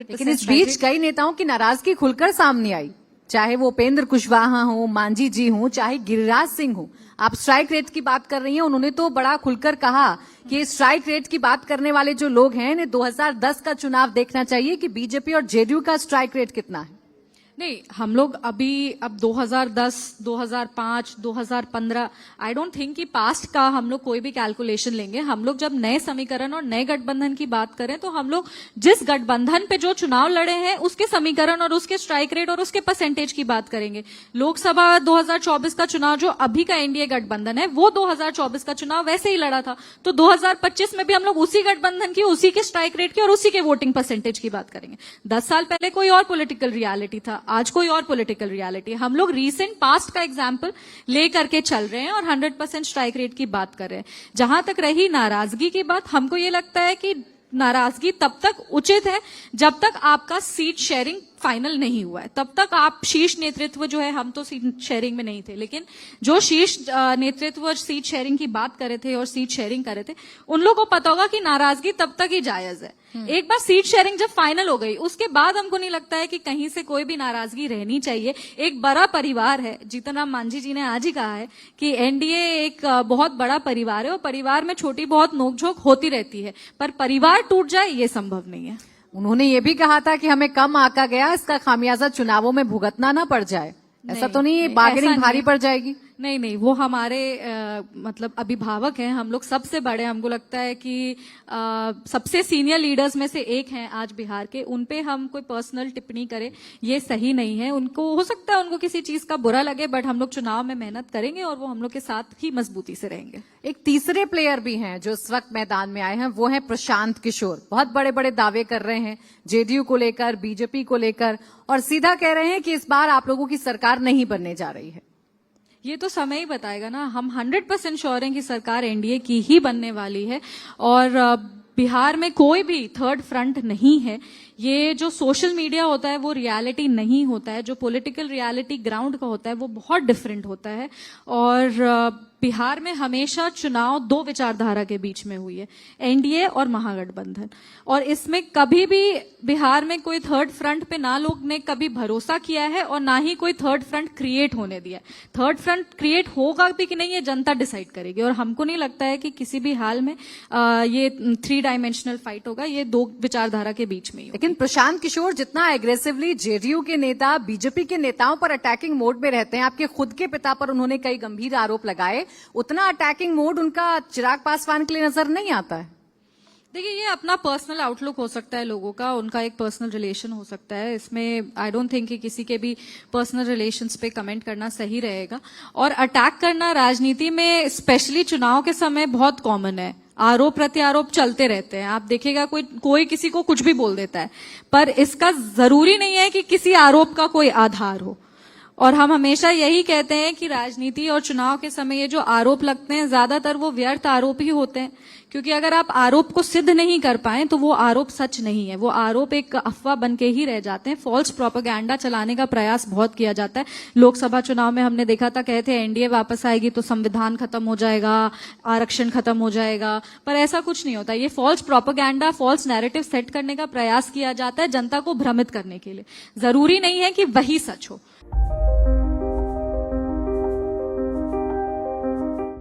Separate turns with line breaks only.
लेकिन इस बीच कई नेताओं की नाराजगी खुलकर सामने आई, चाहे वो उपेंद्र कुशवाहा हो, मांझी जी हो, चाहे गिरिराज सिंह हो। आप स्ट्राइक रेट की बात कर रही हैं, उन्होंने तो बड़ा खुलकर कहा कि स्ट्राइक रेट की बात करने वाले जो लोग हैं इन्हें 2010 का चुनाव देखना चाहिए कि बीजेपी और जेडीयू का स्ट्राइक रेट कितना है।
नहीं, हम लोग अब 2010, 2005, 2015 आई डोंट थिंक कि पास्ट का हम लोग कोई भी कैलकुलेशन लेंगे। हम लोग जब नए समीकरण और नए गठबंधन की बात करें तो हम लोग जिस गठबंधन पे जो चुनाव लड़े हैं उसके समीकरण और उसके स्ट्राइक रेट और उसके परसेंटेज की बात करेंगे। लोकसभा 2024 का चुनाव जो अभी का एनडीए गठबंधन है वो 2024 का चुनाव वैसे ही लड़ा था, तो 2025 में भी हम लोग उसी गठबंधन की, उसी के स्ट्राइक रेट की और उसी के वोटिंग परसेंटेज की बात करेंगे। 10 साल पहले कोई और पॉलिटिकल रियलिटी था, आज कोई और पॉलिटिकल रियलिटी है। हम लोग रीसेंट पास्ट का एग्जांपल ले करके चल रहे हैं और 100% स्ट्राइक रेट की बात कर रहे हैं। जहां तक रही नाराजगी की बात, हमको ये लगता है कि नाराजगी तब तक उचित है जब तक आपका सीट शेयरिंग फाइनल नहीं हुआ है। तब तक आप शीर्ष नेतृत्व जो है, हम तो सीट शेयरिंग में नहीं थे, लेकिन जो शीर्ष नेतृत्व सीट शेयरिंग की बात कर रहे थे और सीट शेयरिंग कर रहे थे, उन लोगों को पता होगा कि नाराजगी तब तक ही जायज है। एक बार सीट शेयरिंग जब फाइनल हो गई उसके बाद हमको नहीं लगता है कि कहीं से कोई भी नाराजगी रहनी चाहिए। एक बड़ा परिवार है, जीतन राम मांझी जी ने आज ही कहा है कि एनडीए एक बहुत बड़ा परिवार है और परिवार में छोटी बहुत नोकझोंक होती रहती है, पर परिवार टूट जाए ये संभव नहीं है।
उन्होंने ये भी कहा था कि हमें कम आंका गया, इसका खामियाजा चुनावों में भुगतना ना पड़ जाए। ऐसा तो नहीं, बार्गेनिंग भारी पड़ जाएगी?
नहीं, वो हमारे मतलब अभिभावक हैं, हम लोग सबसे बड़े, हमको लगता है कि सबसे सीनियर लीडर्स में से एक हैं आज बिहार के, उन पे हम कोई पर्सनल टिप्पणी करें ये सही नहीं है। उनको हो सकता है उनको किसी चीज का बुरा लगे, बट हम लोग चुनाव में मेहनत करेंगे और वो हम लोग के साथ ही मजबूती से रहेंगे।
एक तीसरे प्लेयर भी हैं जो इस वक्त मैदान में आए हैं, वो है प्रशांत किशोर। बहुत बड़े बड़े दावे कर रहे हैं जेडीयू को लेकर, बीजेपी को लेकर, और सीधा कह रहे हैं कि इस बार आप लोगों की सरकार नहीं बनने जा रही है।
ये तो समय ही बताएगा ना। हम 100% श्योर हैं कि सरकार एनडीए की ही बनने वाली है और बिहार में कोई भी थर्ड फ्रंट नहीं है। ये जो सोशल मीडिया होता है वो रियलिटी नहीं होता है, जो पॉलिटिकल रियलिटी ग्राउंड का होता है वो बहुत डिफरेंट होता है। और बिहार में हमेशा चुनाव दो विचारधारा के बीच में हुई है, एनडीए और महागठबंधन, और इसमें कभी भी बिहार में कोई थर्ड फ्रंट पे ना लोग ने कभी भरोसा किया है और ना ही कोई थर्ड फ्रंट क्रिएट होने दिया है। थर्ड फ्रंट क्रिएट होगा भी कि नहीं ये जनता डिसाइड करेगी, और हमको नहीं लगता है कि किसी भी हाल में ये 3 डायमेंशनल फाइट होगा, ये दो विचारधारा के बीच में ही।
लेकिन प्रशांत किशोर जितना एग्रेसिवली जेडीयू के नेता बीजेपी के नेताओं पर अटैकिंग मोड में रहते हैं, आपके खुद के पिता पर उन्होंने कई गंभीर आरोप लगाए, उतना अटैकिंग मोड उनका चिराग पासवान के लिए नजर नहीं आता है।
देखिए, ये अपना पर्सनल आउटलुक हो सकता है लोगों का, उनका एक पर्सनल रिलेशन हो सकता है, इसमें आई डोंट थिंक कि किसी के भी पर्सनल रिलेशंस पे कमेंट करना सही रहेगा। और अटैक करना राजनीति में स्पेशली चुनाव के समय बहुत कॉमन है, आरोप प्रत्यारोप चलते रहते हैं। आप देखिएगा कोई किसी को कुछ भी बोल देता है, पर इसका जरूरी नहीं है कि किसी आरोप का कोई आधार हो। और हम हमेशा यही कहते हैं कि राजनीति और चुनाव के समय ये जो आरोप लगते हैं ज्यादातर वो व्यर्थ आरोप ही होते हैं, क्योंकि अगर आप आरोप को सिद्ध नहीं कर पाए तो वो आरोप सच नहीं है, वो आरोप एक अफवाह बन के ही रह जाते हैं। फॉल्स प्रोपेगेंडा चलाने का प्रयास बहुत किया जाता है। लोकसभा चुनाव में हमने देखा था, कहते हैं एनडीए वापस आएगी तो संविधान खत्म हो जाएगा, आरक्षण खत्म हो जाएगा, पर ऐसा कुछ नहीं होता। ये false propaganda, false narrative set करने का प्रयास किया जाता है जनता को भ्रमित करने के लिए। जरूरी नहीं है कि वही सच हो।